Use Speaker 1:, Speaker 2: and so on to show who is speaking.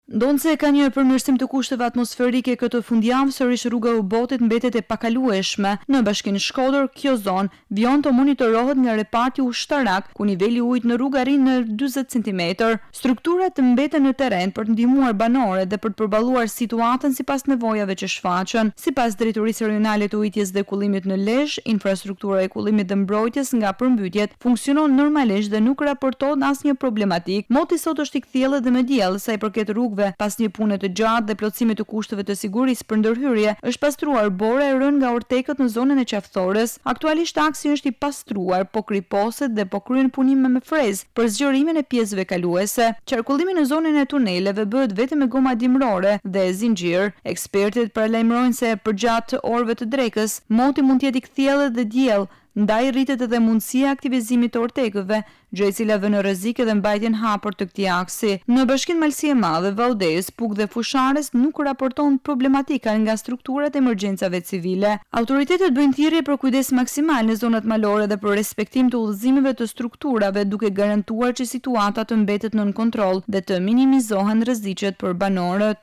Speaker 1: Ndonse ka një përmirësim të kushteve atmosferike këtë fundjavë, sërish rruga e Ubotit mbetet e pakalueshme. Në Bashkinë Shkodër, kjo zonë vjon të monitorohet nga reparti ushtarak, ku niveli i ujit në rrugë arrin në 40 cm. Strukturat mbeten në terren për të ndihmuar banorët dhe për të përballuar situatën sipas nevojave që shfaqen. Sipas Drejtorisë Rajonale të Ujitjes dhe Kullimit në Lezhë, infrastruktura e kullimit dhe mbrojtjes nga përmbytjet funksionon normalisht dhe nuk raportohet asnjë problematik. Moti sot është i kthjellët dhe me diell, sa i përket rrugëve. Pas një pune të gjatë dhe plotësimit të kushteve të sigurisë për ndërhyrje, është pastruar bora e rënë nga ortekët në zonën e qafthores. Aktualisht aksi është i pastruar, po kriposet dhe po kryen punime me frezë për zgjerimin e pjesëve kaluese. Qarkullimi në zonën e tuneleve bëhet vetëm me goma dimrore dhe zinxhir. Ekspertit paralajmërojnë se përgjatë orëve të drekës, moti mund të jetë i kthjellët dhe diell. Ndaj rritet edhe mundësia e aktivizimit të ortekëve, gjë e cila vën në rrezik edhe mbajtjen hapur të këtij aksi. Në Bashkinë Malësi e Madhe, Valldes, Puk dhe Fushares nuk raporton problematika nga strukturat e emergjencave civile. Autoritetet bëjnë thirrje për kujdes maksimal në zonat malore dhe për respektim të udhëzimeve të strukturave, duke garantuar që situata të mbetet nën kontroll dhe të minimizohen rreziqet për banorët.